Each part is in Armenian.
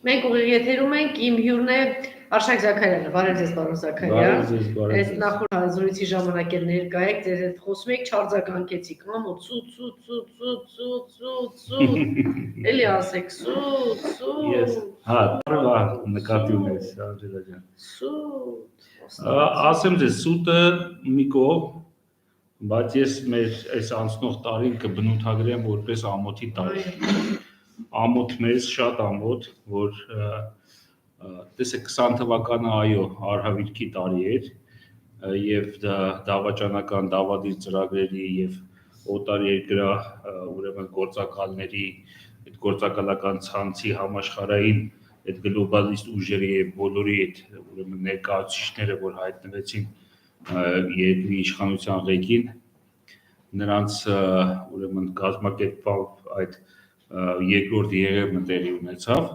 Մենք ուղիղ եթերում ենք, իմ հյուրն է Արշակ Զաքարյանը, բարև ձեզ պարոն Զաքարյան, այս նախորդ հարազրույցի ժամանակ էլ ներկա եք, ձեր հետ խոսում եք, չարձագանքեցիք, ամոթ, սուտ, էլի ասեք, սուտ, հա, պարվա նկատի ունես, Աջելա ջան, ասեմ ձեզ, սուտը մի կողմ, բայց ես մեր այս անցնող տարին կբնութագրեմ որպես ամոթի տարի, ամոթ մեզ, շատ ամոթ, որ տեսեք 20 թվականը այո արհավիրքի տարի էր և դավաճանական դավադիր ծրագրերի և օտարերկրյա ուրեմն գործակալների այդ գործակալական ցանցի համաշխարհային այդ գլոբալիստ ուժերի և բոլորի այդ ուրեմն ներկայացուցիչները որ հայտնվեցին երկրի իշխանության ղեկին նրանց ուրեմն կազմակերպված այդ երկրորդ եղևնը տեղի ունեցավ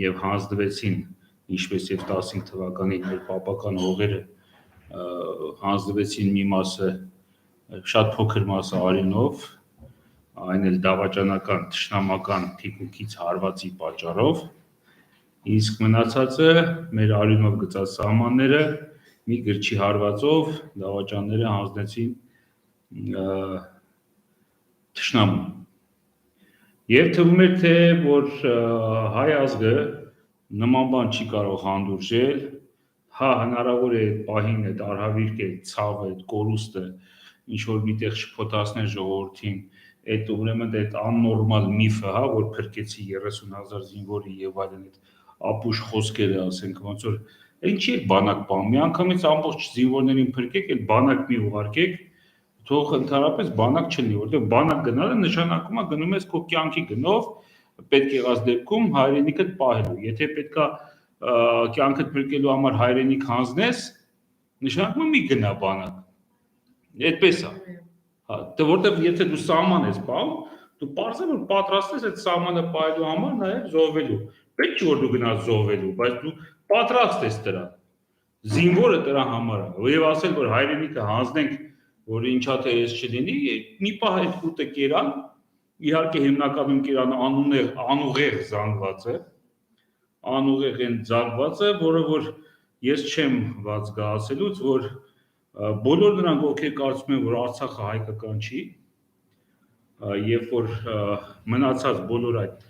և հանձնվեցին ինչպես և 15 թվականին մեր պապական հողերը հանձնվեցին մի մասը շատ փոքր մասը արյունով այն էլ դավաճանական թշնամական թիկունքից հարվածի պատճառով իսկ մնացածը մեր արյունով գծած սահմանները մի գրչի հարվածով դավաճանները հանձնեցին թշնամուն Եվ թվում էր թե որ հայ ազգը նման բան չի կարող հանդուրժել, հա հնարավոր է այդ պահին այդ արհավիրքը, այդ ցավը, այդ կորուստը ինչ որ միտեղ շփոթացներ ժողովրդին, այդ ուրեմն այդ աննորմալ միֆը, հա, որ փրկեցի 30,000 զինվորի եւ այլն այդ ապուշ խոսքերը, ասենք ոնց որ ինչի է բանակ բան, միանգամից ամբողջ զինվորներին փրկեք, այդ բանակ մի ուղարկեք Թող ընդհանրապես բանակ չլինի, որտեղ բանակ գնալը նշանակում է գնում ես քո կյանքի գնով, պետք եղած դեպքում հայրենիքդ պահելու, եթե պետքա կյանքդ փրկելու համար հայրենիք հանձնես, նշանակում է մի գնա բանակ, այդպես է, որտեղ եթե դու սահման ես պահում, դու պարզ է որ պատրաստ ես այդ սահմանը պահելու համար նաև զոհվելու, պետք չի որ դու գնաս զոհվելու, բայց դու պատրաստ ես դրան, զինվորը դրա համար է, եւ ասել որ հայրենիքը հանձնենք որ ինչա թե ես չլինի, մի պահ այդ կուտը կերան, իհարկե հիմնականում կերան անուղեղ զանգվածը, անուղեղ են զանգվածը, որը որ ես չեմ վազգա ասելուց, որ բոլոր նրանք ովքեր կարծում են, որ Արցախը հայկական չի, երբ որ մնացած բոլոր այդ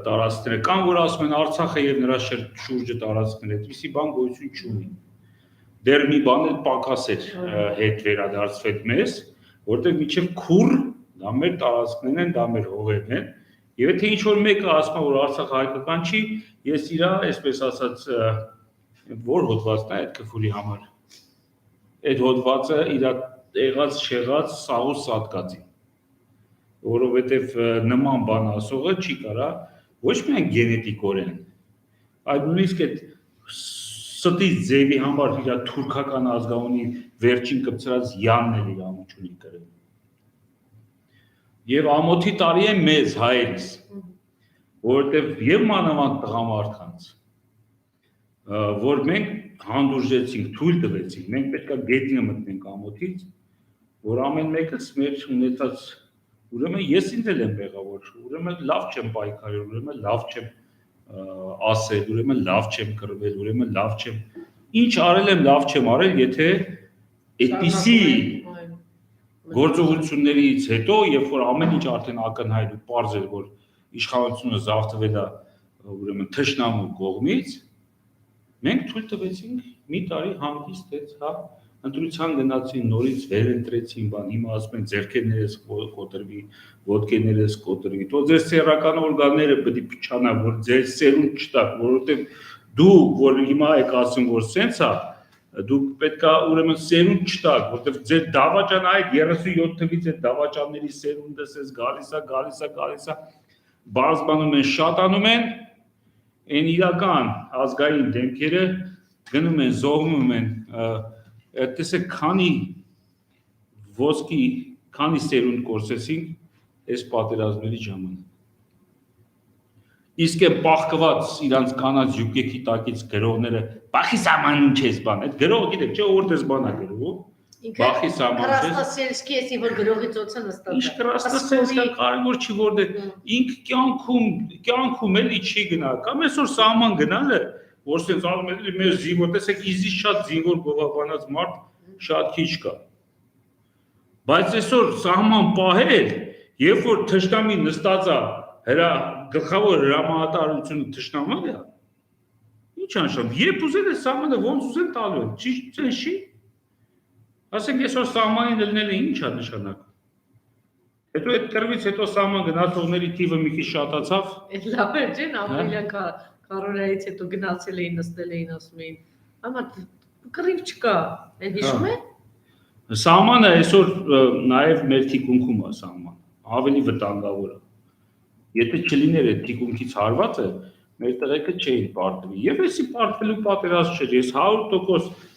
տարածքները կան, որ ասում են Արցախը եւ նրա շուրջը տարածքները, այդպիսի բան գոյություն չունի Դեռ մի բան էլ պակաս էր հետ վերադարձվել մեզ, որտեղ միջև քուր, դա մեր տարածքներն են, դա մեր հողերն են, եւ եթե ինչ-որ մեկը ասում է, որ Արցախը հայկական չի, ես իրա, այսպես ասած, որ հոդվածն է այդ քֆուրի համար։ Այդ հոդվածը իրա եղած չեղած սաղուս սատկացի, որովհետեւ նման բան ասողը չի կարա ոչ միայն գենետիկորեն, այլ նույնիսկ այդ Ստից ձևի համար իր թուրքական ազգանունի վերջին կպցրած յանն էլ իր ամոթ ունի կրել։ Եվ ամոթի տարի է մեզ հայերիս, որովհետև եւ մանավանդ տղամարդկանց, որ մենք հանդուրժեցինք, թույլ տվեցինք, մենք պետք է գետնը մտնենք ամոթից, որ ամեն մեկս մեր ունեցած, ուրեմն ես ինձ էլ եմ եղավ, որ ուրեմն լավ չեմ պայքարել, ուրեմն լավ չեմ ասել, ուրեմն լավ չեմ կռվել, ուրեմն լավ չեմ, ինչ արել եմ, լավ չեմ արել, եթե այդպիսի գործողություններից հետո, երբ որ ամեն ինչ արդեն ակնհայտ ու պարզ էր, որ իշխանությունը զավթվել է, ուրեմն թշնամու կողմից, մենք թույլ տվեցինք մի տարի հանգիստ այդ, հա, ընտրության գնացին, նորից վերընտրեցին, բան, հիմա ասում են ձեռքերներս կոտրվի, ոտքերներս կոտրվի, թող ձեր սեռական օրգանները պետք է փչանա, որ ձեր սերունդ չտա, որովհետև դու, որ հիմա եք ասում, որ սենց է, դուք պետք է ուրեմն սերունդ չտաք, որովհետև ձեր դավաճան այդ 37 թվից այդ դավաճանների սերունդը սես գալիս է, բարձրանում են, շատանում են, այն իրական ազգային դեմքերը գնում են, զոհվում են, տեսեք քանի ոսկի, քանի սերունդ կորսեցինք այս պատերազմների ժամանակ։ Իսկ է պախկված իրանց կանած յուկեքի տակից գրողները, բախի սամանին չես բան, այդ գրող գիտեք, չէ որտես բան է գրում, Բախի սահման չէ։ Կրասնասելսկի էսի որ գրողի ծոցը նստած։ Ինչ կրասնասելսկա կարևոր չի որտեղ ինք կյանքում էլի չի գնա։ Կամ այսօր սահման գնալը, որ sense անում էլի մեր զինվոր, տեսեք իզի շատ զինվոր գովաբանած մարդ շատ քիչ կա։ Բայց այսօր սահման պահել, երբ որ թշնամի նստած է, հրա գլխավոր հրամանատարությունը թշնաման է։ Ինչ անշամբ, երբ ուզել է սահմանը ոնց ուզել տալու են, չի։ Ասենք այսօր սահմանին լինելը ինչ է նշանակում։ Հետո այդ կրվից հետո սահման գնացողների թիվը մի քիչ շատացավ։ Այդ լավ էր ջեն, ամենայն կարորայից հետո գնացել էին, նստել էին, ասում էին, «Ամա կռիվ չկա», այդ հիշում եք։ Սահմանը այսօր նաև մեր թիկունքում է սահման, ավելի վտանգավոր է։ Եթե չլիներ այդ թիկունքից հարվածը, մեր տղեկը չէին պարտվի։ Եվ էսի պարտվելու պատերազմ չէր, ես 100%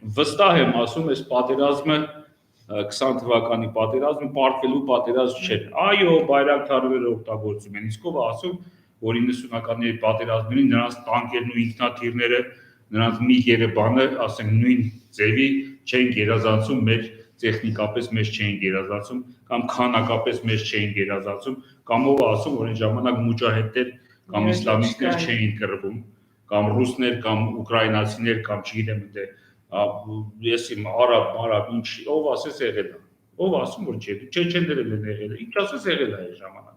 վստահ եմ ասում, այս պատերազմը 20 թվականի պատերազմը պարտվելու պատերազմ չէր։ Այո, բայրակթարները օգտագործում են, իսկ ով է ասում, որ 90-ականների պատերազմներին նրանց տանկերն ու ինքնաթիռները, նրանց միգերը բանը, ասենք նույն ձևի չէին գերազանցում, մեր տեխնիկապես մեզ չէին գերազանցում, կամ քանակապես մեզ չէին գերազանցում, կամ ով ասում, որ այն ժամանակ մուջահեդներ կամ իսլամիստներ չէին կռվում, կամ ռուսներ, կամ ուկրաինացիներ, կամ չգիտեմ դե ես իմ արաբ, ինչ, ով ասես եղել է, ով ասում, որ չէ, չեչենները են եղել, ինչ ասես եղել է այն ժամանակ,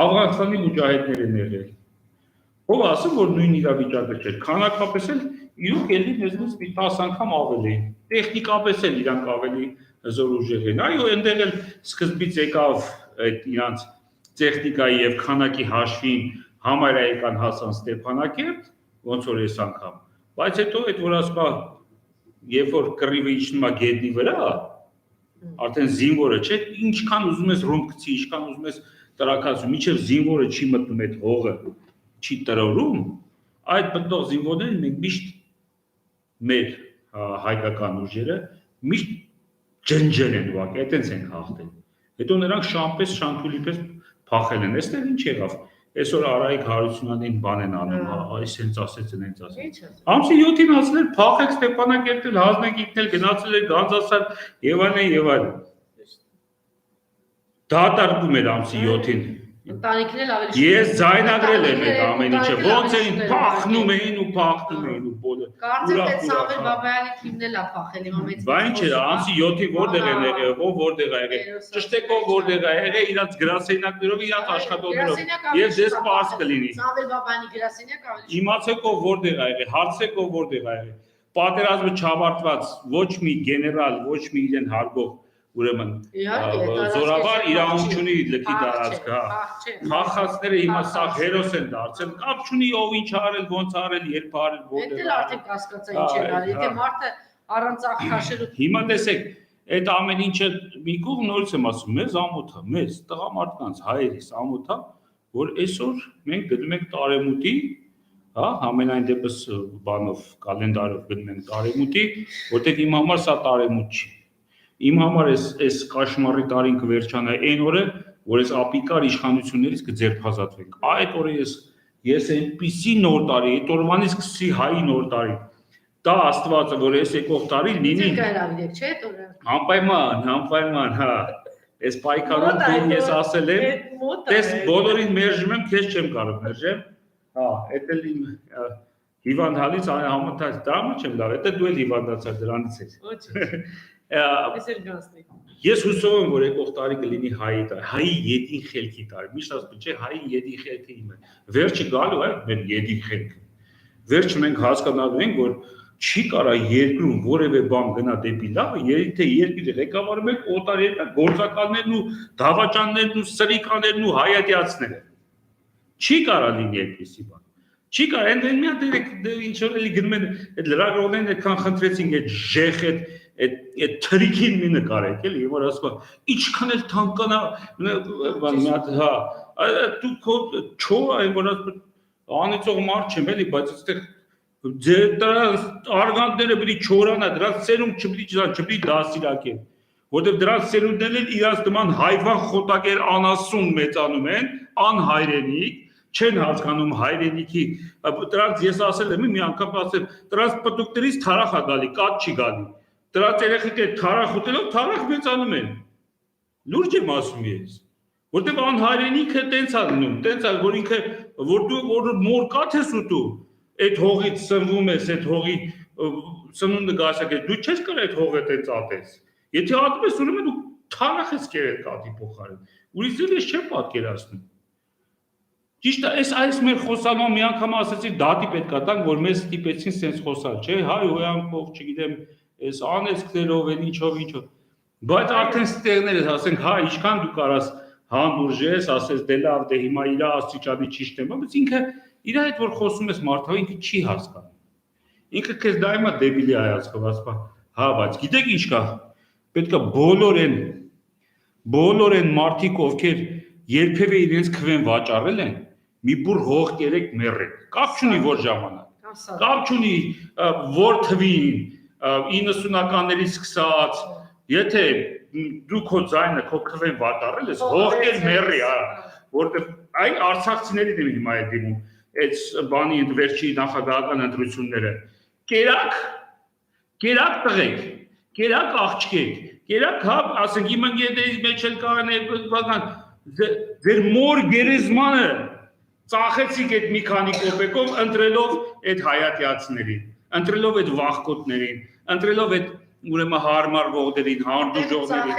Աֆղանստանի մուջահեդներ են եղել, ով ասում, որ նույն իրավիճակը չէր, քանակապես էլ իրոք էլի մեզնից մի 10 անգամ ավելի են, տեխնիկապես էլ իրանք ավելի զոր ուժեղ են, այո, այնտեղ էլ սկզբից եկավ այդ իրանց տեխնիկայի եւ քանակի հաշվին համարյա եկան հասան Ստեփանակերտ, ոնց որ այս անգամ, բայց հետո այդ որ ասում երբ որ կռիվը իջնում է գետնի վրա, արդեն զինվորը չէ, ինչքան ուզում ես ռումբ գցի, ինչքան ուզում ես տրակացու, մինչև զինվորը չի մտնում այդ հողը, չի տրորում, այդ մտնող զինվորներին մենք միշտ մեր հայկական ուժերը միշտ ջնջել են ուղղակի, այդտենց են հաղթել։ Հետո նրանք շամպես, շանթուլի պես փախել են, այստեղ ինչ եղավ։ Այսօր Արայիկ Հարությունյանին բան են անում, այս հենց ասեց, հենց ասեց։ Ամսի 7-ին ասել փախեք Ստեփանակերտել, Հազնագիտնել, գնացել եք Գանձասար եւ այլն։ Դատարկում էր ամսի 7-ին։ Ընտանիքն էլ ավելի Ես ձայնագրել եմ այդ ամեն ինչը, ոնց էին փախնում էին ու բոլորը։ Կարծեմ այդ Սամվել Բաբայանի թիմն էլ է փախել իմ ամենից։ Բա ինչ էր, ամսի 7-ին որտեղ են եղել, ով որտեղ է եղել։ Ճշտեք ով որտեղ է եղել, իրանց գրասենյակներով, իրանց աշխատողներով։ Եվ դες պարզ կլինի։ Սամվել Բաբայանի գրասենյակ ավելի։ Իմացեք ով որտեղ է եղել, հարցեք ով որտեղ է եղել։ Պատերազմը չավարտված ոչ մի գեներալ, ոչ մի իրեն հարգող ուրեմն զորավար իրավունք չունի լքի տարածք, հա։ Փախածները հիմա սա հերոս են դարձել, կապ չունի ով ինչ արել, ոնց արել, երբ արել, որտեղ։ Դա էլ արդեն կասկածա ինչ է արել, եթե մարդը առանց աղքաշելու։ Հիմա տեսեք, այդ ամեն ինչը մի կողմ նորից եմ ասում, մեզ ամոթ է, մեզ տղամարդկանց հայերիս ամոթ է, որ այսօր մենք գնում ենք տարեմուտի, հա, ամենայն դեպս բանով, կալենդարով գնում ենք տարեմուտի, որտեղ իմ համար սա տարեմուտ չի։ Իմ համար այս կաշմարի տարին կվերջանա այն օրը, որ այս ապիկար իշխանություններից կձերբազատվենք։ Այդ օրը ես այնպիսի նոր տարի, այդ օրվանից սկսի հայի նոր տարի։ Դա Աստվածը, որ այս եկող տարի լինի։ Չէ՞ օրը։ Անպայման, հա։ Այս պայքարում ես ասել եմ, տես բոլորին մերժում եմ, քեզ չեմ կարող մերժեմ։ Հա, այդ էլ իմ հիվանդալից համընթաց դրամը չեմ լավ, դա դու էլ հիվանդացար դրանից ես։ Ես հուսով եմ, որ եկող տարի կլինի հայի տարի, հայի ետին խելքի տարի, միշտ ասում չէ, հայի ետին խելքը իմը, վերջը գալու է մեր ետին խելքը, վերջը մենք հասկանալու ենք, որ չի կարա երկրում որևէ բան գնա դեպի լավը, եթե երկիրը ղեկավարում են օտարերկրյա գործակալներն ու դավաճաններն ու սրիկաներն ու հայատյացները, չի կարա լինի այդպիսի բան, չի կարա, այն մի հատ ինչ որ էլի գնում են այդ լրագրողներն այդքան խնդրեցինք այդ ժեխ այդ թրիքին մի նկարեք էլի, որ ասում ինչքան էլ թանկանա բան մի հատ հա դու քո չոր այն որ անեցող մարդ չեմ էլի, բայց այստեղ դրա արգանդները պիտի չորանա, դրանց սերունդ չպիտի դասիրակեն, որտեղ դրանց սերունդներն էլ իրաց նման հայվան խոտակեր անասուն մեծանում են, անհայրենիք, չեն հասկանում հայրենիքի, դրանց ես ասել եմ մի անգամ ասել, դրանց պտուկներից թարախ է գալի, կաթ չի գալի, դրանց երեխեքը թարախ ուտելով թարախ մեծանում են։ Լուրջ եմ ասում ես։ Որտեւ անհայրենիքը տենց է լինում, տենց է, որ ինքը որ դու որ մոր կաթ ես ուտում, այդ հողից սնվում ես, այդ հողի սնունդը գասակես, դու չես կարող այդ հողը տենց ատես։ Եթե ատում ես, ուրեմն դու թարախ ես կերել կաթի փոխարեն։ Ուրիշ ձև ես չեմ պատկերացնում։ Ճիշտ է, այս մեր խոսալમાં մի անգամ ասացի դատի պետք է տանք, որ մեզ ստիպեցին սենց խոսալ, չէ, հայ հոյանքով, չգիտեմ, այս անեծքներով, ինչով։ Բայց արդեն ստեղներ ես, ասենք, հա, ինչքան դու կարաս հանդուրժես, ասես դե լավ, դե հիմա իր աստիճանի ճիշտ է, բայց ինքը իր հետ որ խոսում ես մարդով, ինքը չի հասկանում։ Ինքը քեզ դա հիմա դեբիլի հայացքով ասում, հա, բայց գիտեք ինչ կա, պետք է բոլոր են մարդիկ, ովքեր երբևէ իրենց քվեն վաճառել են, մի բուր հող կերեք մեռեք, կապ չունի որ ժամանակ, կապ չունի որ թվին, 90-ականներից սկսած, եթե դու քո ձայնը քո քվեն վաճառել ես, հող կեր մեռի, որտեղ այն արցախցիներին եմ հիմա այդ դիմում, այդ բանի վերջի նախագահական ընտրությունները, կերակ տղեք, կերակ աղջկեք, կերակ հա, ասենք իմ ընկերների մեջ էլ կան ձեր մոր գերեզմանը ծախեցիք այդ մի քանի կոպեկով ընտրելով այդ հայատյացիներին, ընտրելով այդ վախկոտներին, ընտրելով այդ ուրեմն հարմարվողներին, հանդուրժողներին,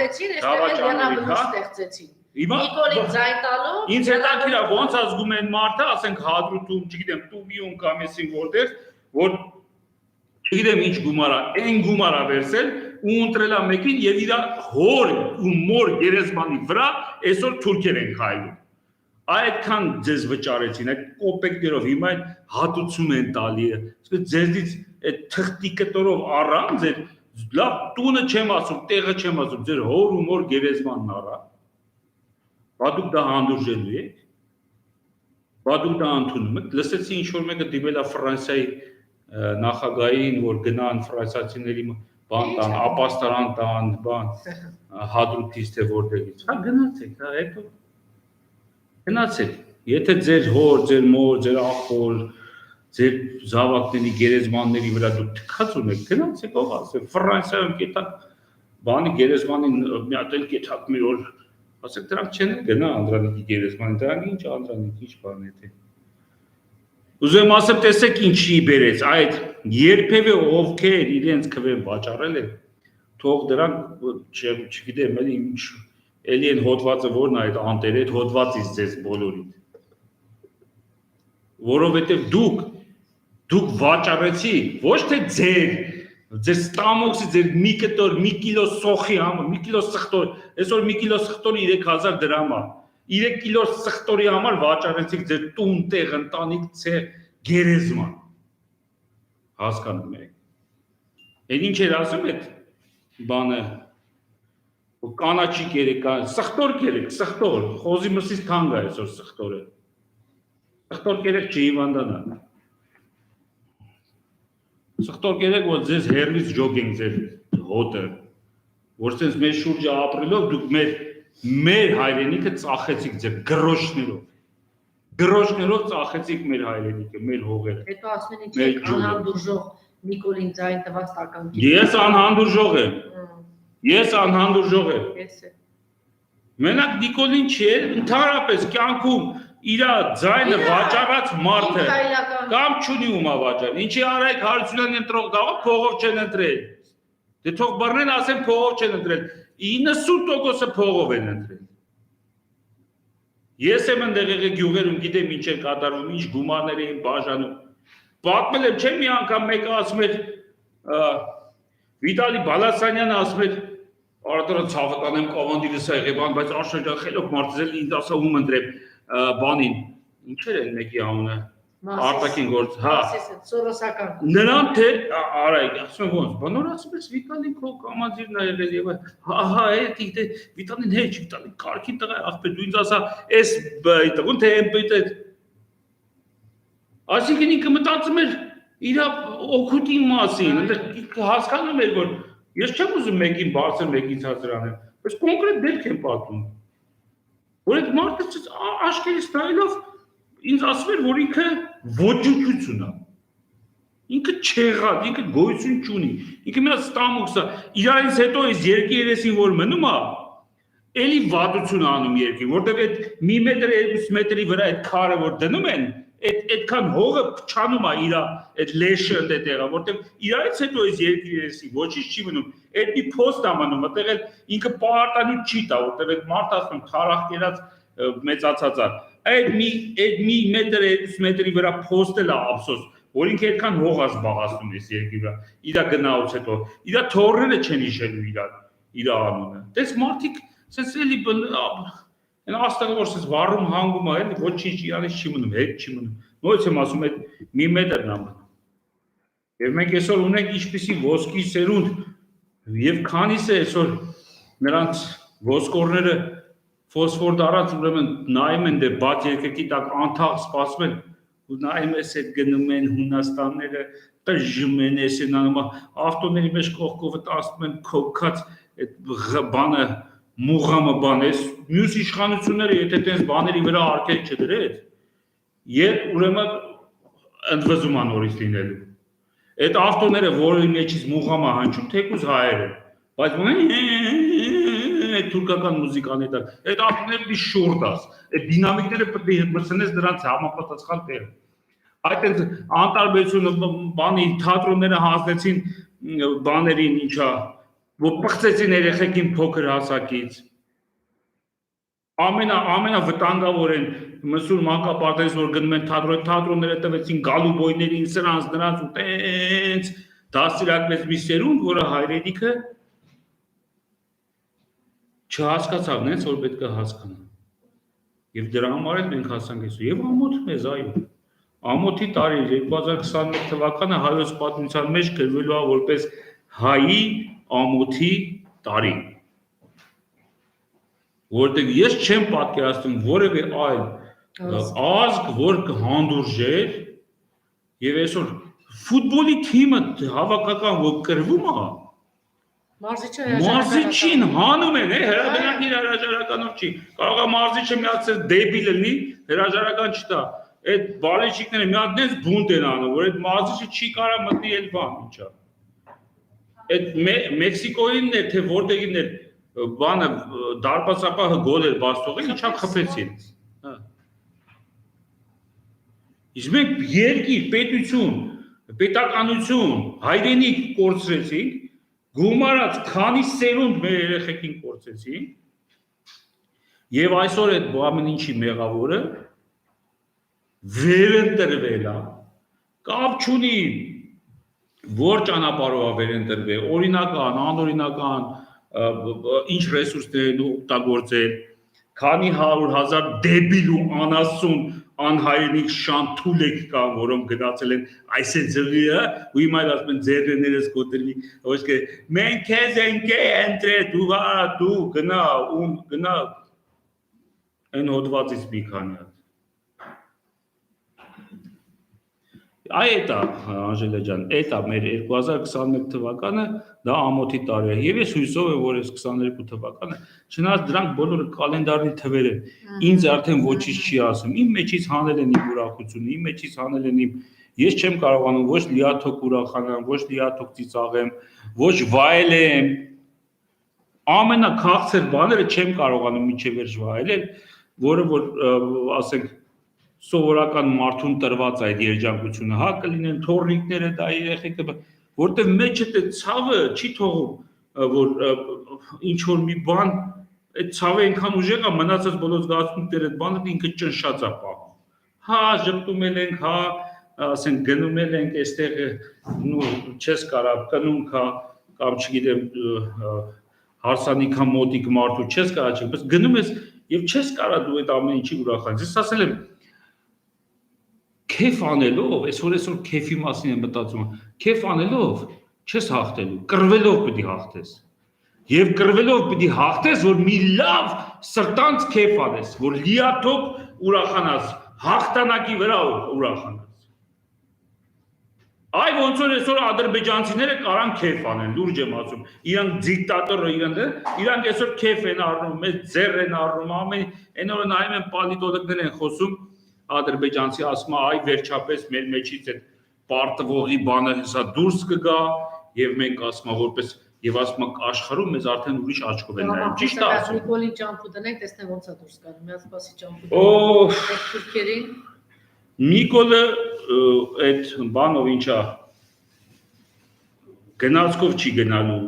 ստեղծեցին։ Նիկոլին ձայն տալով ինձ հետաքրքիր է ոնց ազգում են մարդը, ասենք հադրութում, չգիտեմ, տուբիում կամ էսին որտեղ, որ չգիտեմ ինչ գումարա, այն գումարա վերցել ու ընտրելա մեկին եւ իր հոր ու մոր գերեզմանի վրա այսօր թուրքեր են քայլում։ Այդքան ձեզ վճարեցին, այդ կոպեկներով հիմա այդ հատուցում են տալի։ Իսկ ձեզից այդ թղթի կտորով առան ձեր լավ տունը չեմ ասում, տեղը չեմ ասում, ձեր հոր ու մոր գերեզմանն առա։ Բա դուք դա հանդուրժելու եք։ Բա դուք դա ընդունում եք։ Լսեցի ինչ որ մեկը դիմել է Ֆրանսիայի նախագահային, որ գնան ֆրանսիացիների բան տան, ապաստարան տան, բան հադրութից թե որտեղից։ Հա գնացեք, հա հետո գնացեք։ Եթե ձեր հոր, ձեր մոր, ձեր ախոր, ձեր զավակների գերեզմանների վրա դուք թքած ունեք, գնացեք ով ասեք, Ֆրանսիայում կետակ բանի գերեզմանին մի հատ էլ կետակ մի օր, ասեք դրանք չեն գնա Անդրանիկի գերեզմանին, դրանք ինչ Անդրանիկ, ինչ բան է թե։ Ուզում եմ ասեմ, տեսեք ինչի բերեց, այդ երբևէ ովքեր իրենց քվեն վաճառել են, թող դրանք չգիտեմ, էլի ինչ էլի են հոդվածը որն է այդ անտերը, այդ հոդվածից ձեզ բոլորին։ Որովհետև դուք վաճառեցիք, ոչ թե ձեր ստամոքսի, ձեր մի կտոր, մի կիլո սոխի համար, մի կիլո սխտոր, այսօր մի կիլո սխտորի 3000 դրամ է, 3 կիլո սխտորի համար վաճառեցիք ձեր տուն, տեղ, ընտանիք, ցեղ, գերեզման։ Հասկանում եք։ Այդ ինչ էր ասում այդ բանը, կանաչի կերեք, սխտոր կերեք, սխտոր, խոզի մսից թանկ է այսօր սխտորը։ Սխտոր կերեք չհիվանդանա։ Սխտոր կերեք, որ ձեզ հեռվից ջոգենք ձեր հոտը, որ սենց մեր շուրջը ապրելով դուք մեր հայրենիքը ծախեցիք ձեր գրոշներով ծախեցիք մեր հայրենիքը, մեր հողերը։ Հետո ասում են ինչ անհանդուրժող Նիկոլին ձայն տված տականքի։ Ես անհանդուրժող եմ։ Ես անհանդուրժող եմ։ Մենակ Նիկոլին չէ, ընդհանրապես կյանքում իր ձայնը վաճառած մարդը կամ չունի ում վաճառ։ Ինչի Արայք Հարությունյանն ընտրող գաղա փողով չեն ընտրել։ Դե թող բռնեն ասեն փողով չեն ընտրել։ 90%-ը փողով են ընտրել։ Ես եմ ընդեղ եղել գյուղերում, գիտեմ ինչ են կատարվում, ինչ գումարներ էին բաժանում։ Պատմել եմ, չէ՞ մի անգամ մեկը ասում էր Վիտալի Բալասանյանը ասում էր Արտորա ցավը տանեմ կավանդիրս եղել բան, բայց արշրջան խելոք մարդել ինձ ասա ում ընտրեմ բանին։ Ինչեր են մեկի անունը։ Արտակին գործ, հա։ Սորոսական։ Նրան թե Արայք, ասում ոնց, բանոր ասում ես Վիտալին քո կամազիրն ա եղել եւ հա, էդ Վիտալին հեչ, Վիտալին կարքի տղա ախպետ դու ինձ ասա, էս տղուն թե էմպետ։ Այսինքն ինքը մտածում էր իր օգուտի մասին, հասկանում էր որ ես չեմ ուզում մեկին բարձր մեկին ցածր անել, բայց կոնկրետ դեպք եմ պատմում։ Որ այդ մարդը աշկերտից նայելով ինձ ասում էր որ ինքը ոչնչություն է։ ինքը չեղած, ինքը գոյություն չունի, ինքը մի հատ ստամոքս է, իրանից հետո այս երկի երեսին որ մնում է, էլի վատություն անում երկին, որտեղ այդ 1 մետր 2 մետրի վրա այդ քարը որ դնում են, այդքան հողը փչանում է իր այդ լեշը այդտեղը, որտեղ իրանից հետո այս երկի երեսին ոչինչ չի մնում, այդ մի փոստ է մնում, այդտեղ էլ ինքը պարտանյութ չի տա, որտեղ այդ մարդը ասում քարախ կերած մեծացած է, այդ մի մետր 2 մետրի վրա փոստել է ափսոս, որ ինքը այդքան հող է զբաղացնում այս երկի վրա, իր գնալուց հետո, իր թոռները չեն հիշելու իր անունը, դες մարդիկ sense էլի Են աստղը որ սես վառում հանգում է, էլի ոչինչ իրանից չի մնում, հետ չի մնում։ Նույնիսկ եմ ասում այդ 1 մետրն է մնում։ Եվ մենք այսօր ունենք ինչպիսի ոսկի սերունդ, եւ քանիս է այսօր նրանց ոսկորները ֆոսֆոր դարած ուրեմն նայում են դե բաց երկրի տակ անթաղ սպասում են ու նայում ես այդ գնում են Հունաստանները տժժում են էսեն անում ավտոների մեջ կողքով տասնում են քոքած այդ բանը մուղամը բանես, մյուս իշխանությունները եթե տենց բաների վրա արկել չդրեց, երբ ուրեմն ընդվզում են նորից լինելու։ Այդ ավտոները, որի մեջից մուղամը հնչում, թեկուզ հայեր են, բայց այդ թուրքական մուզիկան է դա, այդ ավտոները մի շուրջ աս, այդ դինամիկները պետք է մտցնես դրանց համապատասխան տեղ։ Այդ անտարբերությունը բանի թատրոնները հանձնեցին բաներին ինչա որ պղծեցին երեխեքին փոքր հասակից ամենավտանգավոր են մսուր մանկապարտեզից որ գնում են թատրոնները տվեցին գալուբոյներին սրանց նրանց ու տենց դաստիարակվեց մի սերունդ որը հայրենիքը չհասկացավ նենց որ պետք է հասկանա եւ դրա համար էլ մենք հասանք այսօր եւ ամոթ մեզ այո ամոթի տարի 2021 թվականը հայոց պատմության մեջ գրվելու է որպես հայի ամոթի տարի որտեղ ես չեմ պատկերացնում որևէ այլ ազգ որ կհանդուրժեր եւ այսօր ֆուտբոլի թիմը հավաքական որ կրվում է մարզիչին հանում են հրաժարական իր հրաժարականով չի կարող է մարզիչը միացել դեբիլ լինի հրաժարական չտա այդ բալեջիկները մի հատ դες բունտ են անում որ այդ մարզիչը չի կարա մտնի այդ բան ինչա Այդ Մեքսիկոյինն է թե որտեղին է բանը դարպասապահը գոլ էր բաց թողել ինչա խփեցին Իսկ մենք երկիր պետություն պետականություն հայրենիք կորցրեցինք գումարած քանի սերունդ մեր երեխեքին կորցրեցինք եւ այսօր այդ ամեն ինչի մեղավորը վերընտրվել է կապ չունի որ ճանապարհով է վերընտրվել օրինական անօրինական ինչ ռեսուրսներ են օգտագործել քանի 100,000 դեբիլ ու անասուն անհայրենիք շանթուլեք կան որոնք գնացել են այսեցլիը ու հիմա ասում են ձերներս կոտրվի ոչ թե մենք քեզ ենք ընտրել դու գնա այն հոդվածից մի քանի հատ Այդ է Անժելա ջան, այդ է մեր 2021 թվականը դա ամոթի տարի է եւ ես հույսով եմ որ այս 22 թվականը չնայած դրանք բոլորը կալենդարի թվեր են ինձ արդեն ոչինչ չի ասում իմ մեջից հանել են իմ ուրախությունը իմ մեջից հանել են իմ ես չեմ կարողանում ոչ լիաթոք ուրախանամ ոչ լիաթոք ծիծաղեմ ոչ վայելեմ ամենաքաղցր բաները չեմ կարողանում միջև վերջ վայելել որը որ ասենք սովորական մարդուն տրված այդ երջանկությունը հա կլինեն թորնիկները դա երեխեքը որտեղ մեջը դե ցավը չի թողում որ ինչ որ մի բան այդ ցավը այնքան ուժեղ է մնացած բոլոր զգացմունքները այդ բանը ինքը ճնշած է պահում հա ժպտումել ենք հա ասենք գնումել ենք այստեղ նու չես կարա կնունք հա կամ չգիտեմ հարսանիքա մոտիկ մարդու չես կարա չի բայց գնում ես եւ չես կարա դու այդ ամեն ինչի ուրախանալ ես ասել եմ Քեֆ անելով, այսօր քեֆի մասին եմ մտածում, քեֆ անելով չես հաղթելու, կռվելով պետք է հաղթես։ Եվ կռվելով պետք է հաղթես, որ մի լավ սրտանց քեֆ անես, որ լիաթոք ուրախանաս, հաղթանակի վրա ուրախանաս։ Այ ոնց որ այսօր ադրբեջանցիները կարան քեֆ անեն, լուրջ եմ ասում։ Իրանք դիկտատորը իրանք այսօր քեֆ են առնում, մեծ ձեռ են առնում, ամեն այն օրը նայում են պոլիտոլոգներ են խոսում Ադրբեջանցի ասում է այ վերջապես մեր մեջից այդ պարտվողի բանը հեսա դուրս կգա եւ մենք ասում ենք որպես եւ ասում ենք աշխարհում մեզ արդեն ուրիշ աչքով են նայում ճիշտ է ասում Նիկոլին ճամփու դնենք տեսնենք ոնց է դուրս գալու մի հատ սպասի ճամփու օ թուրքերին Նիկոլը այդ բանով ինչա գնացքով չի գնալու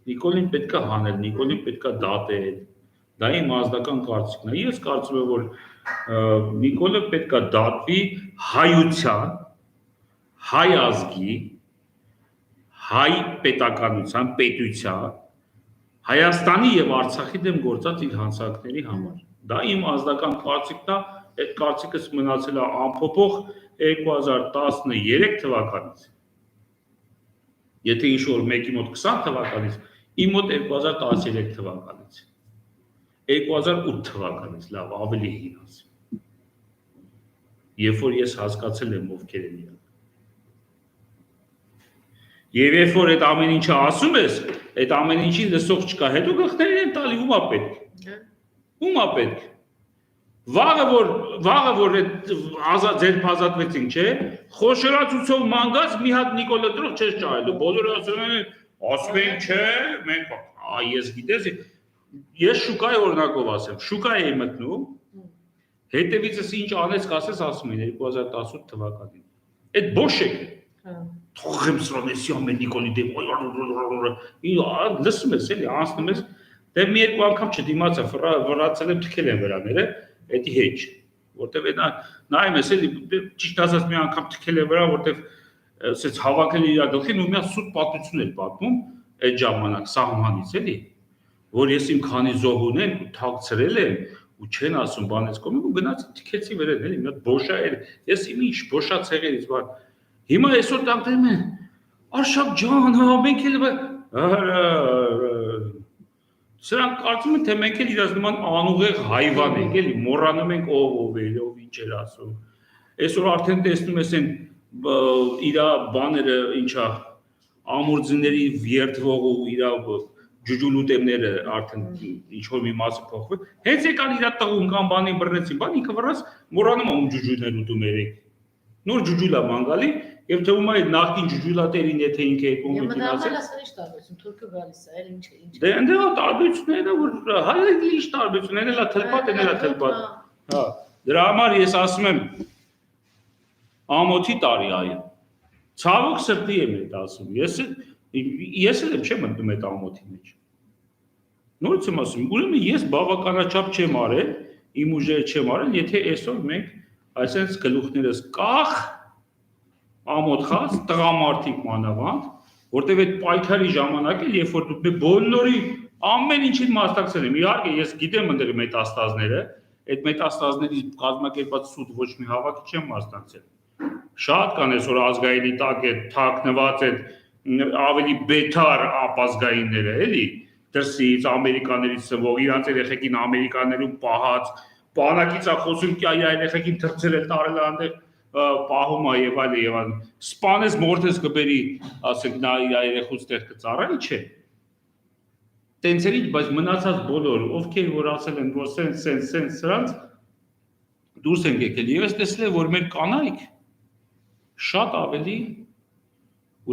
Նիկոլին պետք է հանել Նիկոլին պետք է դատել դա իմ ազգական կարծիքն է ես կարծում եմ որ Նիկոլը պետք է դատվի հայության հայ ազգի հայ պետականության պետության Հայաստանի եւ Արցախի դեմ գործած իր հանցանքների համար դա իմ ազգական կարծիքն է այդ կարծիքս մնացել է անփոփոխ 2013 թվականից Եթե ինչ-որ մեկի մոտ 20 թվականից իմ մոտ 2013 թվականից 2008 թվականից լավ ավելի հին ասեմ Երբ որ ես հասկացել եմ ովքեր են իրանք Եվ երբ որ այդ ամեն ինչը ասում ես, այդ ամեն ինչի լսող չկա, հետո գլխներին են տալի ումա պետք։ Ումա պետք։ Վաղը որ այդ ձեր ազատվեցին, չէ, խոշորացուցով մանգած մի հատ Նիկոլը դրող չես ճարելու, բոլորը ասում են, չէ, մենք ես գիտես, ես շուկայի օրինակով ասեմ, շուկա էի մտնում, հետևիցս ինչ անեց կասես ասում են 2018 թվականին։ Այդ բոշեք է։ Թողեմ սրանեսի ամեն Նիկոլի դեմ լսում ես էլի անցնում ես դե մի երկու անգամ չդիմացա վրացել եմ թքել եմ վրաները էդի հեչ որտեվ նա նայում ես էլի ճիշտ ասած մի անգամ թքել եմ վրան որտեվ ասես հավաքել իր գլխին ու մի հատ սուտ պատմություն էր պատմում այդ ժամանակ սահմանից էլի որ ես իմ քանի զոհ ունեմ ու թաքցրել եմ ու չեն ասում բանից կողմը ու գնացի թքեցի վրան էլի մի հատ բոշա էր ես իմ ինչ բոշա ցեղերից բան Հիմա այսօր տակտում են, Արշակ ջան, մենք էլ Սրանք կարծում են, թե մենք էլ իրաց նման անուղեղ հայվան ենք, էլի մոռանում ենք ով է, ով ինչ էր ասում Այսօր արդեն տեսնում ես են իրա բաները, ինչա, ամուրձիների երդվող ու իրա ջուջուլուտեմները արդեն ինչ-որ մի մասը փոխվում Հենց եկան իրա տղուն կամ բանին բռնեցին, բան ինքը վրաս մոռանում է ում ջուջուլներ ուտում երեք Նոր ջուջուլա մանգալի Եվ թվում է նախքին ջուջուլատերին եթե ինքը եկում եկին ասել։ Եմը ասել ինչ տարբերություն, թուրքը գալիս է, էլ ինչ է։ Դե ընդեղա տարբերությունները որ հայերեն ինչ տարբերություններ էլա թլպատ են էլա թլպատ։ Հա, դրա համար ես ասում եմ ամոթի տարի այ։ Ցավոք սրտի եմ այդ ասում։ Ես էլ չեմ մտնում այդ ամոթի մեջ։ Նորից եմ ասում, ուրեմն ես բավականաչափ չեմ արել, իմ ուժերը չեմ արել, եթե այսօր մենք այսպես գլուխներս կախ ամոթխած տղամարդիկ մանավանդ, որտեվ այդ պայքարի ժամանակ էլ երբ որ դու բոլորի ամեն ինչին մասնակցել եմ, իհարկե ես գիտեմ ընդեր մետաստազները, այդ մետաստազների կազմակերպած սուտ ոչ մի հավաքի չեմ մասնակցել։ Շատ կան այսօր ազգայինի տակ է թաքնված այդ ավելի բետար ապազգայինները, էլի, դրսից ամերիկաներից սվող, իրանց երեխեքին ամերիկաներում պահած, բանակից է խոսում կյա երեխեքին թրծել տարել այնտեղ պահում է եւ այլ սպանես մորթես կբերի ասենք նա իր երեխուց տեղ կծառայի չէ տենցերից բայց մնացած բոլոր ովքեր որ ասել են որ սենց սրանց դուրս են եկել եւ ես տեսել եմ որ մեր կանայք շատ ավելի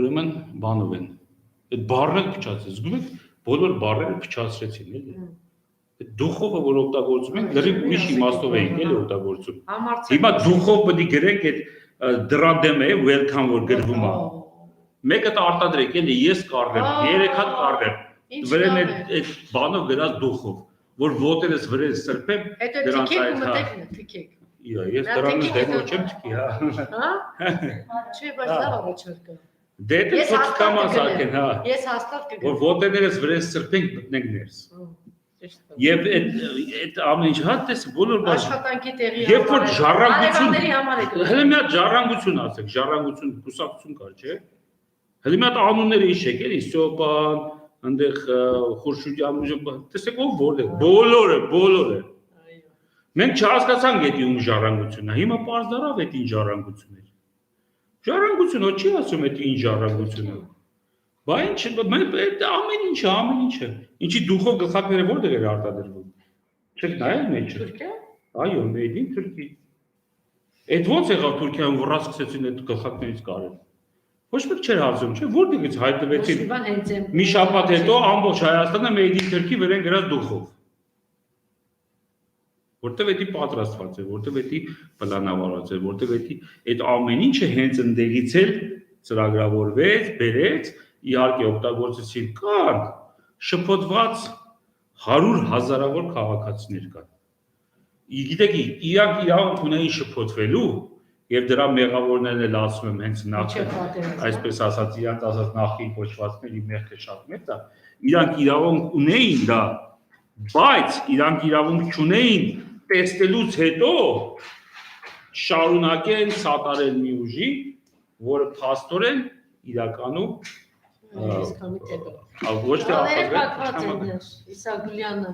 ուրեմն բանով են այդ բառերը փչացրեց զգում եք բոլոր բառերը փչացրեցին էլի Դուխովը որ օգտագործում ենք լրիվ ուրիշ իմաստով ենք էլի օգտագործում Հիմա դուխով պետք է գրենք այդ դրան դեմ է welcome որ գրվում է Մեկը դա արտադրեք էլի ես կառնեմ 3 հատ կառնեմ վրեն այդ բանով գրած դուխով որ ոտերս վրես սրբեմ դրանց այդ թքեք Ես դրանը դեմ չեմ թքի հա Չէ բայց լավ առաջարկա Դե դե կամազակեն հա Ես հաստատ կգամ որ ոտերս վրես սրբենք մտնենք ներս Եվ այդ ամեն ինչ հատ էս բոլոր բաց աշխատանքի տեղի Երբ որ ժառանգություն Հələ մի հատ ժառանգություն ասեք, ժառանգություն կուսակցություն կար, չէ՞։ Հələ մի հատ անունները իշեք, էլի Սոբան, այնտեղ Խուրշուդյան, տեսեք ով որ է, բոլորը։ Մենք չհասկացանք այդ ում ժառանգությունն է։ Հիմա պարզ դարավ այդ ինչ ժառանգություն էր։ Ժառանգությունը չի ասում այդ ինչ ժառանգություն է։ Բա ինչ ամեն ինչը ինչի դուխով գլխակները որտեղ էր արտադրվում չեք նայել մեջը Թուրքիա այո made in Turkey Այդ ո՞նց եղավ Թուրքիայում վռ սկսեցին այդ գլխակներից կարել։ Ոչ մեկ չէր հարցում, չէ՞, որտեղից հայտնվեցին։ Մի շաբաթ հետո ամբողջ Հայաստանը Made in Turkey վրան գրած դուխով։ Որտեւ էդի պատրաստված է, որտեւ էդի պլանավորված է, որտեւ էդի այդ ամեն ինչը հենց ընդդեղից էլ ծրագրավորվեց, բերեց, իհարկե օգտագործեցին կան շփոթված 100,000-ավոր քաղաքացիներ կան։ Գիտեք, իրանք իրավունք ունեին շփոթվելու եւ դրա մեղավորներն էլ ասում եմ հենց նախ այսպես ասած իրանք ասած նախին կոչվածների մեղքը շատ մեծ է, իրանք իրավունք ունեին դա, բայց իրանք իրավունք չունեին տեսնելուց հետո շարունակեն սատարել մի ուժի, որը փաստորեն իրականում ոչ թե ապակված Իսագուլյանը,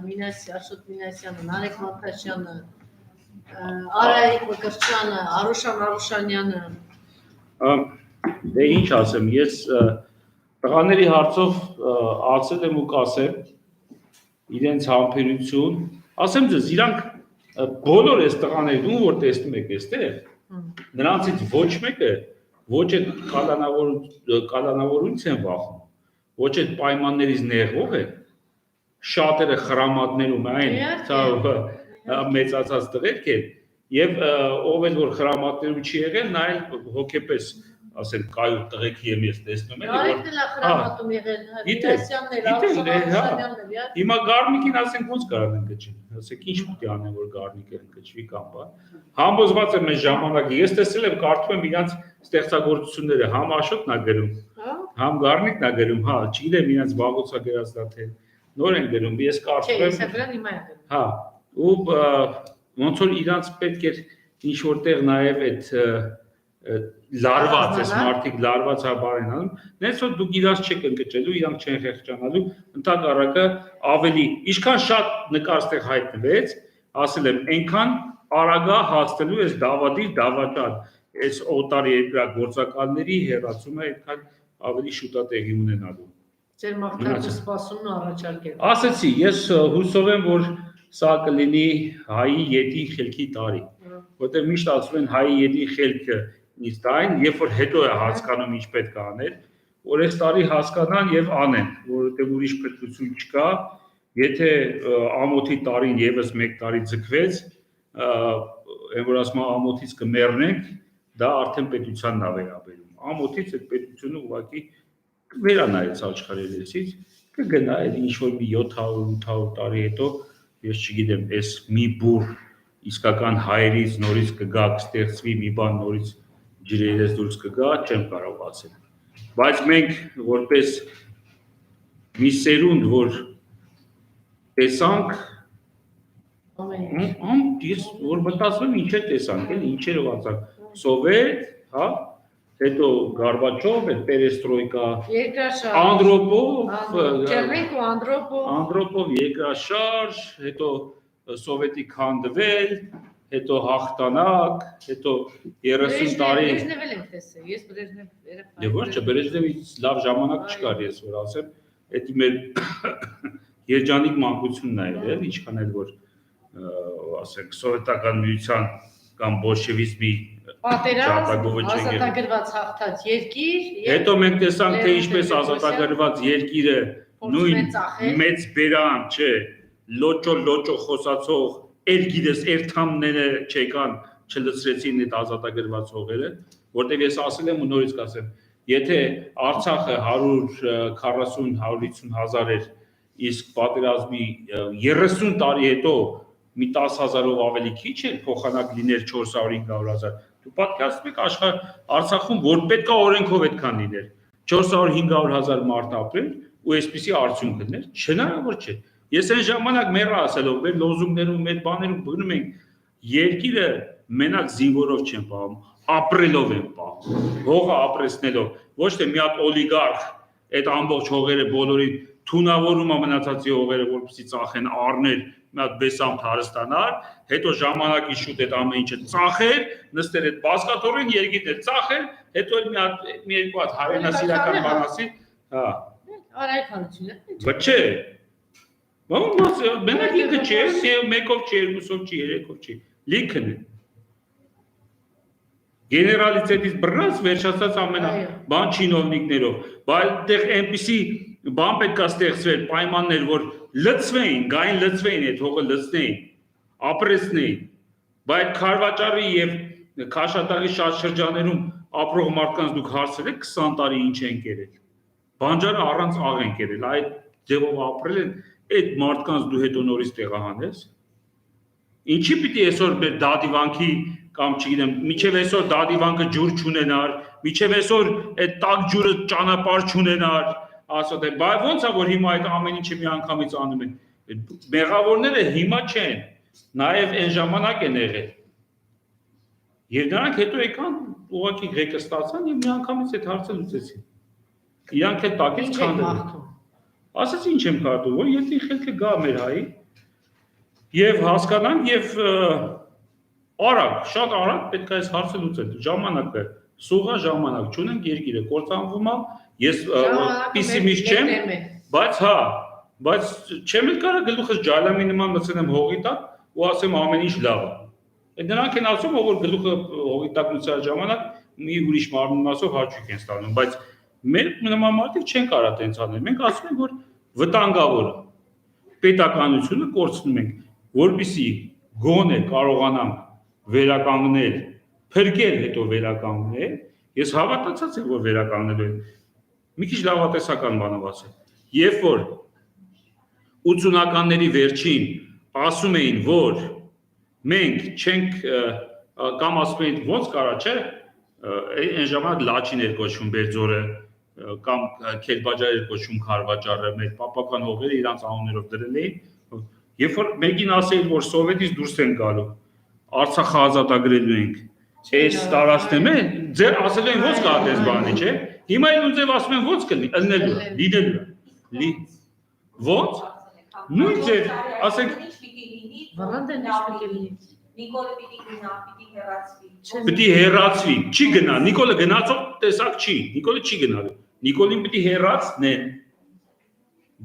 Աշոտ Մինասյանը, Նարեկ Մաթաշյանը, Արայիկ Մկրտչյանը, Արուշան Արուշանյանը։ Դե ինչ ասեմ, ես տղաների հարցով ասել եմ ու կասեմ իրենց համբերություն, ասեմ ձեզ, իրանք բոլոր այս տղաներն ում որ տեսնում եք այստեղ, նրանցից ոչ մեկը ոչ այդ կալանավորությունից են վախում, ոչ այդ պայմաններից նեղվող է, շատերը խրամատներում այն մեծացած տղերք են, եւ ով էլ որ խրամատներում չի եղել, նա էլ հոգեպես ասել կայուն տղեկի եմ ես տեսնում եմ, խրամատում եղել, հիմա Գառնիկին ասենք ոնց կարող են կճին, ասեք ինչ պետք է անեն որ Գառնիկը կճվի կամ բան, համոզված եմ այս ժամանակը, ես տեսել եմ կարդում եմ իրանց ստեղծագործությունները, համ Աշոտն է գրում, համ Գառնիկն է գրում, չգիտեմ իրանց վաղուցագրած դա թե նոր են գրում, ես կարդում եմ, ու ոնց որ իրանց պետք է ինչ որտեղ նաև այդ լարված էս մարդիկ լարված բան են անում, նենց որ դուք իրաց չեք ընկճելու, իրանք չեն խեղճանալու, ընդհակառակը ավելի, ինչքան շատ նկար ստեղ հայտնվեց, ասել եմ, այնքան արագա հասնելու էս դավաճան, էս օտար երկրագործականների հեռացումը այդքան ավելի շուտ է տեղի ունենալու։ Ձեր մաղթարը սպասումն առաջարկել։ Ասեցի, ես հուսով եմ, որ սա կլինի հայի ետի խելքի տարի, որտեղ միշտ ասում են հայի ետի խելքը ինձ տային, երբ որ հետո է հասկանում ինչ պետք է անել, որ այս տարի հասկանան եւ անեն, որովհետեւ ուրիշ պետություն չկա, եթե ամոթի տարին եւս 1 տարի ձգվեց, այն որ ասում ամոթից կմեռնենք, դա արդեն պետությանն է վերաբերում։ Ամոթից այդ պետությունը ուղղակի վերանայեց աշխարհելեսից, կգնա այդ ինչ որ մի 700-800 տարի հետո, ես չգիտեմ, այս մի բուր իսկական հայերից նորից կգա, կստեղծվի մի բան նորից ջրերից դուրս կգա, չեմ կարող ասել։ Բայց մենք որպես մի սերունդ, որ տեսանք, ես որ մտածում եմ ինչեր տեսանք, ինչեր ողացանք, Սովետ, հետո Գորբաչով, Պերեստրոյկա, Անդրոպով, Երկրաշարժ, հետո Սովետի քանդվել, հետո հաղթանակ, հետո 30 տարի։ Բրեժնևել եմ տեսել, ես Բրեժնև երեխա։ Դե ոչ, Բրեժնևից լավ ժամանակ չկար, ես որ ասեմ, դա մեր երջանիկ մանկությունն է եղել, ինչքան էլ որ ասենք սովետական միության կամ բոլշևիզմի պատերազմ, ազատագրված հաղթած երկիր, հետո մենք տեսանք թե ինչպես ազատագրված երկիրը նույն մեծ բերան, չէ, լոճո խոսացող Երգիրս երթամները չեկան, չլցրեցին այդ ազատագրված հողերը, որտեղ ես ասել եմ ու նորից կասեմ, եթե Արցախը 140-150 հազար էր, իսկ պատերազմի 30 տարի հետո մի 10,000-ով ավելի քիչ էր, փոխանակ լիներ 400-500 հազար, դու պատկերացնում եք Արցախում որ պետք է օրենքով այդքան լիներ, 400-500 հազար մարդ ապրել ու այսպիսի արդյունք լիներ, չհնարավոր չէ։ Ես այն ժամանակ մեռա ասելով, մեր լոզունգներում, մեր բաներում բնում ենք, երկիրը մենակ զինվորով չեն պահում, ապրելով են պահում, հողը ապրեցնելով, ոչ թե մի հատ օլիգարխ այդ ամբողջ հողերը բոլորին թունավորում մնացածի հողերը, որպեսզի ծախեն առներ, մի հատ բեսամթ հարստանար, հետո ժամանակի շուտ այդ ամեն ինչը ծախեր, նստեր այդ բազկաթոռին երկիրներ ծախեր, հետո մի երկու հատ հայրենասիրական բան ասի, Արայք հարությունն է։ Բայց չէ։ Մենակ ինքը չէ, մեկով չի, երկուսով չի, երեքով չի, լիքն է։ Գեներալիտետից բռնած վերջացած ամենա բան չինովնիկներով, բայց այդտեղ այնպիսի բան պետք է ստեղծվեր, պայմաններ, որ լծվեին, գային լծվեին, այդ հողը լծնեին, ապրեցնեին, բայց քարվաճարի եւ Քաշաթաղի շատ շրջաներում ապրող մարդկանց դուք հարցրեք 20 տարի ինչ են կերել։ Բանջարը առանց աղ են կերել, այդ ձևով ապրել են, այդ մարդկանց դու հետո նորից տեղահանես։ Ինչի պիտի այսօր մեր դադիվանքի կամ չգիտեմ, միջև այսօր դադիվանքը ջուր չունենար, միջև այսօր այդ տաք ջուրը ճանապարհ չունենար, ասած է, բայց ո՞նց է որ հիմա այդ ամեն ինչը մի անգամից անում են։ Մեղավորները հիմա չեն, նաև այն ժամանակ են եղել։ Եվ նրանք հետո եկան, ուղղակի ղեկը ստացան եւ մի անգամից այդ հարցը լուծեցին։ Իրանք էլ տակից քանդել։ Ասած ինչ եմ քարտում, որ եթե խելքը գա մեր հայի եւ հասկանանք եւ արագ, շատ արագ պետք է այս հարցը լուծել։ Ժամանակը, սուղա ժամանակ չունենք, երկիրը կործանվում է, ես պեսիմիստ չեմ, բայց չեմ էլ կարա գլուխս ջալամի նման մտցնեմ հողի տակ ու ասեմ ամեն ինչ լավ է։ Այդ նրանք են ասում, որ գլուխը հողի տակ մտցած ժամանակ մի ուրիշ մարմին մասով հաճույք են ստանում, բայց մեր նման մարդիկ չեն կարա տենց անել։ Մենք ասում ենք, որ վտանգավոր է։ Պետականությունը կորցնում ենք, որպեսզի գոնե կարողանանք վերականգնել, փրկել հետո վերականգնել, ես հավատացած եմ, որ վերականգնելու են։ Մի քիչ լավատեսական բանով ասեմ։ Երբ որ 80-ականների վերջին ասում էին, որ մենք չենք կամ ասում էին ոնց կարա, չէ, այն ժամանակ լաչին էր կոչվում Բերձորը կամ Քելբաջար էր կոչվում Քարվաճարը, մեր պապական հողերը իրանց անուններով դրել էին, երբ որ մեկին ասեին, որ սովետից դուրս են գալու, Արցախը ազատագրելու ենք, այս տարածքն է, ձեր ասել են ոնց կա այս բանը, չէ, հիմա էլ ձեւ ասում են ոնց կլինի, ըլնելու, լինելու, ոնց, նույն ձև, ասենք, Նիկոլը պիտի գնա, պիտի հեռացվի։ Պիտի հեռացվի, չի գնա, Նիկոլը գնացող տեսակ չի, Նիկոլը չի գնալու, Նիկոլին պիտի հեռացնեն,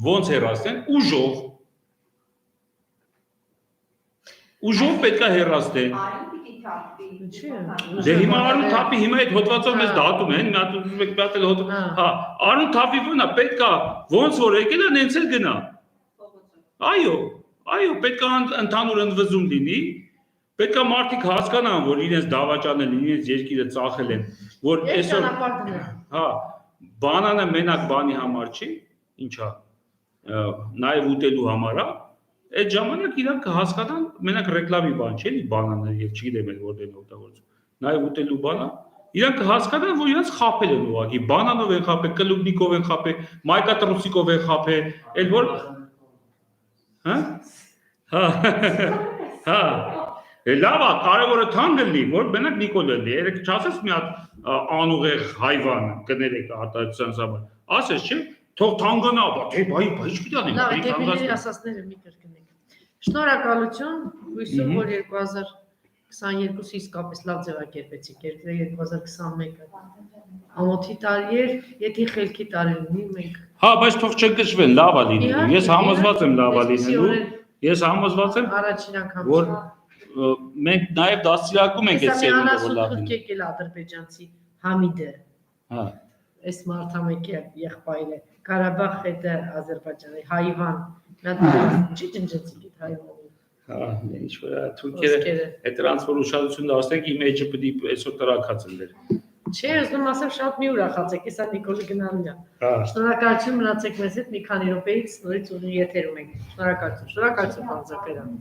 ոնց հեռացնեն, ուժով պետք է հեռացնեն։ Արին պիտի թափվի։ Դե հիմա արուն թափի, հիմա այդ հոդվածով մեզ դատում են, մի հատ էլ հոդ, հա, արուն թափի ոնա, պետք է ոնց որ եկել է, նենց էլ գնա։ Այո, պետք է ընդհանուր ընդվզում լինի, պետք է մարդիկ հասկանան, որ իրենց դավաճանել են, իրենց երկիրը ծախել են, որ այսօր, հա, բանանը մենակ բանի համար չի, ինչա, նաև ուտելու համար է, այդ ժամանակ իրանք հասկանան, մենակ ռեկլամի բան չէ, բանանը եւ չգիտեմ էլ որտեղ է օգտագործվում, նաև ուտելու բանը, իրանք հասկանան, որ իրանք խաբել են ուղղակի, բանանով են խաբել, կլուբնիկով են խաբել, մայկատրուսիկով են խաբել, էլ որ հա լավ է, կարևորը թանկ լինի, որ մենակ Նիկոլը լինի, երեք չասես մի հատ անուղեղ հայվան կներեք արտադրության համար, ասես չէ, թող թանկանա, բայ ինչ պիտի անենք, լավ, դեպիների ասածները մի կրկնենք, շնորհակալություն, հույսով, որ 2022 իսկապես լավ ձևակերպեցիք, 2021-ը ամոթի տարի էր, եթե խելքի տարի լինի, մենք հա, բայց թող չգժվեն, լավ է լինելու, ես համոզված եմ լավ է լինելու, ես համոզված եմ, առաջին անգամ որ մենք նաև դաստիարակում ենք այդ սերունդը, որ լավ լինի։ Եկել ադրբեջանցի Համիդը։ Հա։ Այս մարդամեկի եղբայրը Ղարաբաղ հետը Ադրբեջանի Հայվան։ Նա չի ջնջեցի այդ Հայվանը։ Հա, ինչ որ թուրքերը այդ դրանց որ ուշադրություն դարձնենք, իմ էջը պիտի այսօր տրակած լիներ։ Չէ, ուզում ասեմ շատ մի ուրախացեք, հեսա Նիկոլը գնալու է։ Հա։ Շնորհակալություն մնացեք մեզ հետ մի քանի րոպեից նորից ունի եթերում ենք։ Շնորհակալություն, պարոն Զաքարյան։